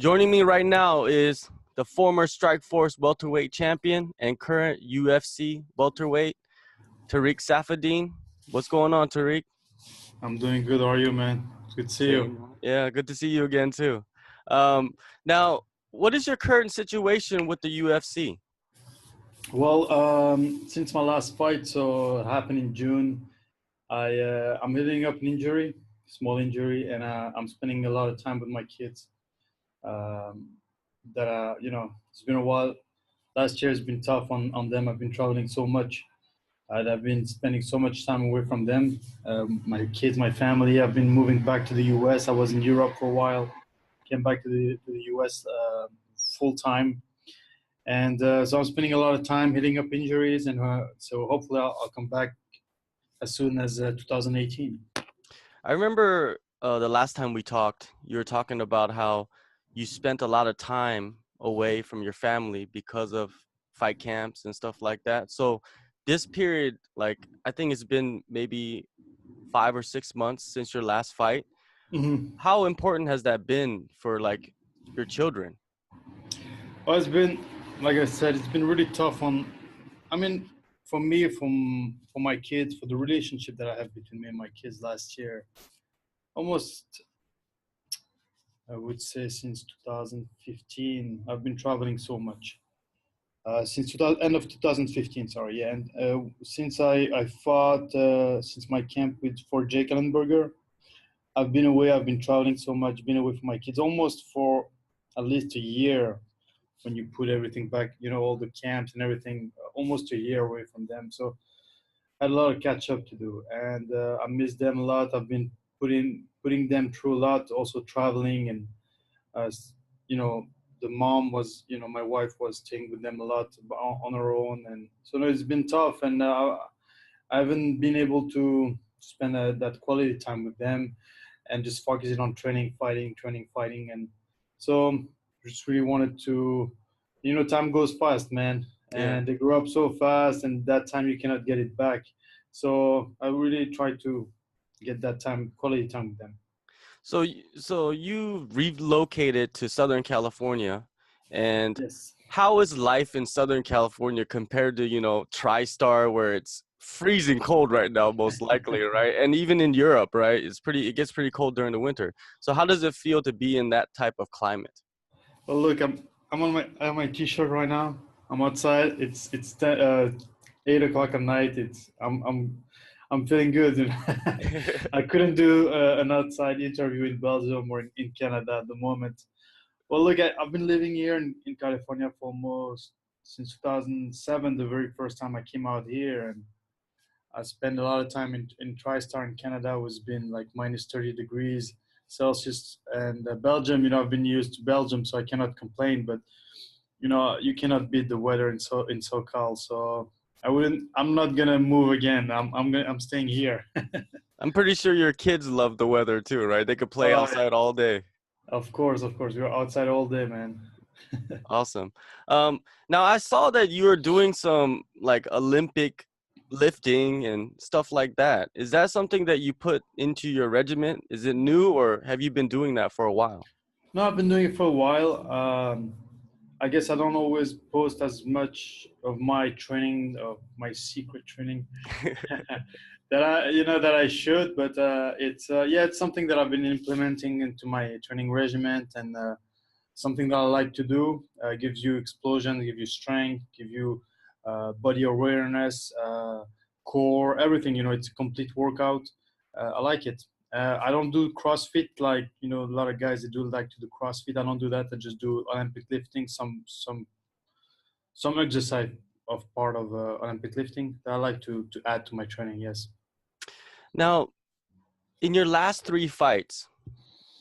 Joining me right now is the former Strikeforce welterweight champion and current UFC welterweight Tarec Saffiedine. What's going on, Tarec? I'm doing good. How are you, man? Good to see you. Yeah, good to see you again too. Now, what is your current situation with the UFC? Well, since my last fight, so it happened in June, I'm healing up an injury, small injury, and I'm spending a lot of time with my kids. Um, it's been a while. Last year has been tough on them. I've been traveling so much. I've been spending so much time away from them. My kids, my family. I've been moving back to the U.S. I was in Europe for a while. Came back to the U.S. Full time. And so I'm spending a lot of time hitting up injuries, and so hopefully I'll come back as soon as 2018. I remember the last time we talked, you were talking about how you spent a lot of time away from your family because of fight camps and stuff like that. So this period, like, I think it's been maybe 5 or 6 months since your last fight. Mm-hmm. How important has that been for like your children? Well, it's been, like I said, it's been really tough for me, for my kids, for the relationship that I have between me and my kids last year. Almost, I would say since 2015, I've been traveling so much. Since end of 2015, sorry, yeah. And since I fought, since my camp for Jake Ellenberger, I've been away. I've been traveling so much, been away from my kids almost for at least a year. When you put everything back, all the camps and everything, almost a year away from them. So I had a lot of catch up to do, and I miss them a lot. I've been putting them through a lot, also traveling, and uh, you know, the mom was, my wife was staying with them a lot on her own, and so no, it's been tough, and I haven't been able to spend that quality time with them, and just focusing on training, fighting, and so just really wanted to, time goes fast, man, Yeah. and they grow up so fast, and that time you cannot get it back. So I really try to get that time, quality time with them. So you relocated to Southern California, and Yes. how is life in Southern California compared to, TriStar, where it's freezing cold right now, most likely, right? And even in Europe, right? It gets pretty cold during the winter. So how does it feel to be in that type of climate? Well, look, I have my t-shirt right now. I'm outside. It's 8 o'clock at night. I'm feeling good. I couldn't do an outside interview in Belgium or in Canada at the moment. Well, look, I've been living here in California for almost since 2007, the very first time I came out here, and I spent a lot of time in TriStar in Canada. It was been like minus 30 degrees Celsius, and Belgium. I've been used to Belgium, so I cannot complain. But you cannot beat the weather in SoCal. So I'm not gonna move again. I'm staying here. I'm pretty sure your kids love the weather too, right? They could play outside all day. Of course. We're outside all day, man. Awesome. Now I saw that you were doing some like Olympic lifting and stuff like that. Is that something that you put into your regimen? Is it new, or have you been doing that for a while? No, I've been doing it for a while. I guess I don't always post as much of my training, of my secret training, that I should. But it's something that I've been implementing into my training regimen, and something that I like to do. Gives you explosion, give you strength, give you body awareness, core, everything. It's a complete workout. I like it. I don't do CrossFit like a lot of guys that do like to do CrossFit. I don't do that. I just do Olympic lifting, some exercise of part of Olympic lifting that I like to add to my training. Yes. Now, in your last 3 fights,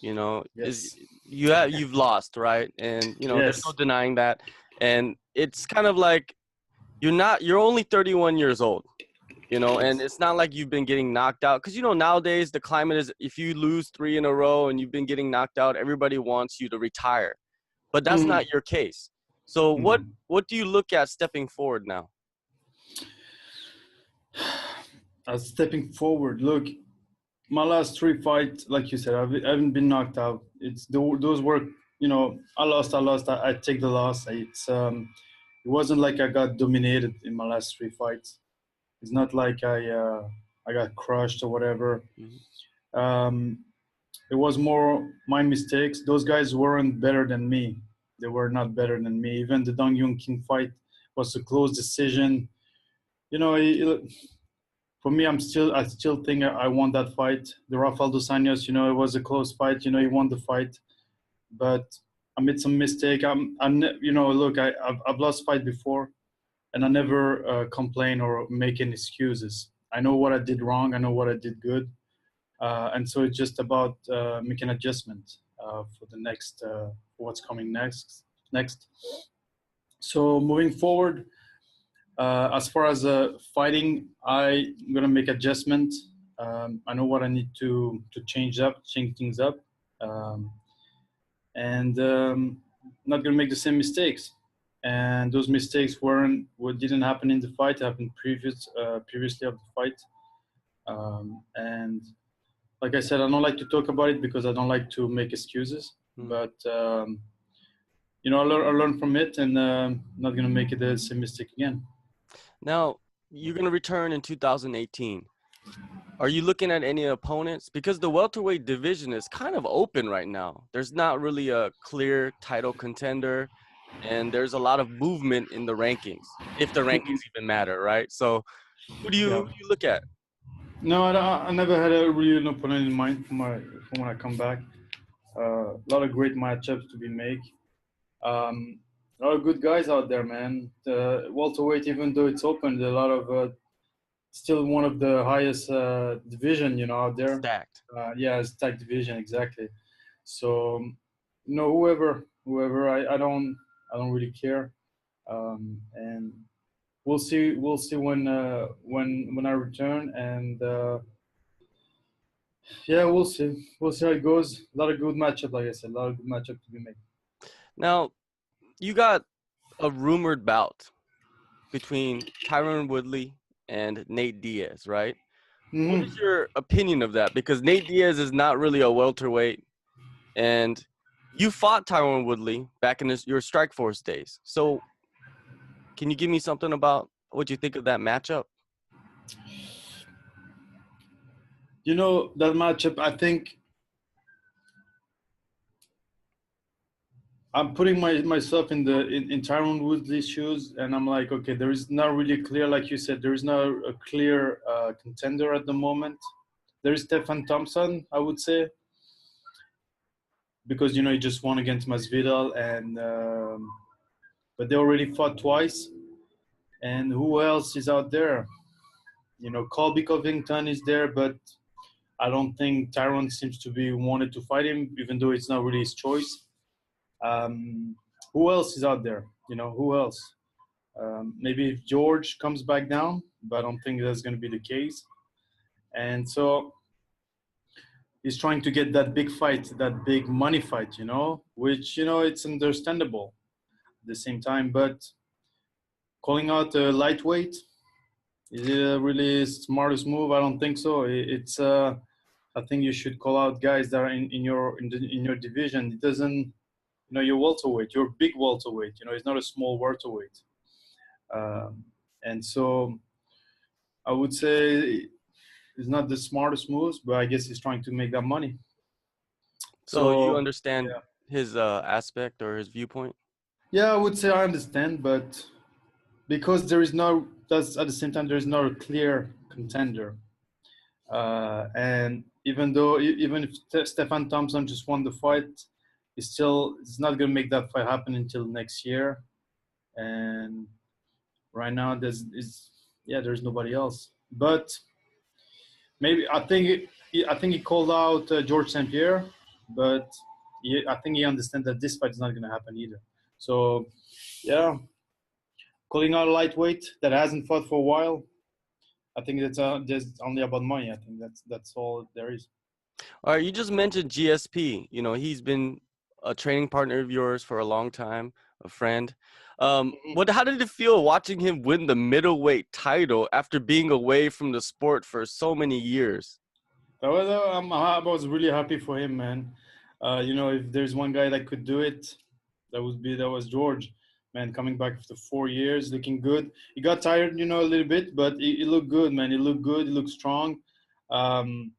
Yes. you've lost, right? And there's no Yes. denying that. And it's kind of like you're only 31 years old. And Yes. it's not like you've been getting knocked out, because nowadays the climate is, if you lose 3 in a row and you've been getting knocked out, everybody wants you to retire, but that's Mhm. not your case. So Mhm. what do you look at stepping forward now? Stepping forward, look, my last 3 fights, like you said, I haven't been knocked out. Those were I lost. I take the loss. It wasn't like I got dominated in my last three fights. It's not like I got crushed or whatever. Mhm. Um, it was more my mistakes. Those guys weren't better than me. They were not better than me. Even the Dong Yun King fight was a close decision. You know, for me, I still think I won that fight. The Rafael dos Anjos, it was a close fight. He won the fight, but I made some mistake. Look, I've lost fight before, and I never complain or make any excuses. I know what I did wrong. I know what I did good, and so it's just about making adjustment for the next, for what's coming next. Next. So moving forward, as far as fighting, I'm gonna make adjustment. I know what I need to change things up, um, and not gonna make the same mistakes. And those mistakes what didn't happen in the fight. Happened previously of the fight. And like I said, I don't like to talk about it because I don't like to make excuses. Mhm. But I learn from it, and not gonna make it the same mistake again. Now, you're going to return in 2018. Are you looking at any opponents? Because the welterweight division is kind of open right now. There's not really a clear title contender, and there's a lot of movement in the rankings, if the rankings even matter, right? So, Yeah. who do you look at? No, I never had a real opponent in mind for when I come back. A lot of great matchups to be made. A lot of good guys out there, man. The welterweight, even though it's open, there's a lot of still one of the highest division, out there. Stacked. Yeah, it's tag division exactly. So, whoever, I don't really care. And we'll see when I return, and yeah, we'll see how it goes. A lot of good matchup, like I said, a lot of good matchup to be made. Now, you got a rumored bout between Tyron Woodley and Nate Diaz, right? What Hmm. is your opinion of that? Because Nate Diaz is not really a welterweight, and you fought Tyron Woodley back in your Strikeforce days. So, can you give me something about what you think of that matchup? That matchup, I think I'm putting myself in Tyron Woodley's shoes, and I'm like, okay, there is not really clear, like you said, there is not a clear contender at the moment. There is Stefan Thompson, I would say, because he just won against Masvidal, and but they already fought twice. And who else is out there? Colby Covington is there, but I don't think Tyron seems to be wanted to fight him, even though it's not really his choice. Um, who else is out there? Who else? Maybe if George comes back down, but I don't think that's going to be the case. And so he's trying to get that big fight, that big money fight, which, it's understandable at the same time. But calling out a lightweight, is it a really smartest move? I don't think so. I think you should call out guys that are in your division. It doesn't, you're welterweight. You're a big welterweight. It's not a small welterweight. Um, and so I would say it's not the smartest moves, but I guess he's trying to make that money. So, you So understand yeah, his aspect or his viewpoint? yeah, I would say I understand, but because that's at the same time there is not a clear contender, and even if Stefan Thompson just won the fight, it's not gonna make that fight happen until next year, and right now there's nobody else, but. Maybe I think he called out George St. Pierre, but I think he understands that this fight is not going to happen either. So, yeah, calling out a lightweight that hasn't fought for a while. I think that's just only about money. I think that's all there is. All right, you just mentioned GSP. He's been a training partner of yours for a long time, a friend. How did it feel watching him win the middleweight title after being away from the sport for so many years? I was really happy for him, man. You know, if there's one guy that could do it, that was George. Man, coming back after 4 years, looking good. He got tired, you know, a little bit, but he looked good, man. He looked good. He looked strong. Um,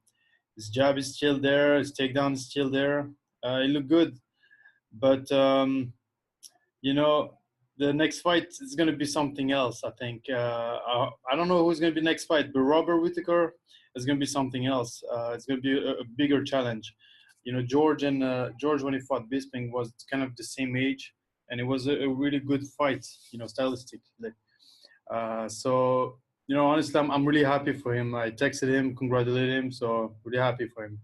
his jab is still there. His takedown is still there. He looked good. But you know, the next fight is going to be something else. I think. I don't know who's going to be next fight, but Robert Whittaker is going to be something else. It's going to be a bigger challenge. You know, George when he fought Bisping was kind of the same age, and it was a really good fight. You know, stylistically. So you know, honestly, I'm really happy for him. I texted him, congratulated him, so really happy for him.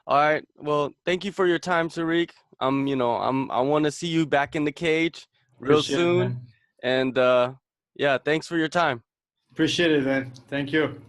All right. Well, thank you for your time, Tariq. I want to see you back in the cage real Appreciate it, soon. man. And yeah, thanks for your time. Appreciate it, man. Thank you.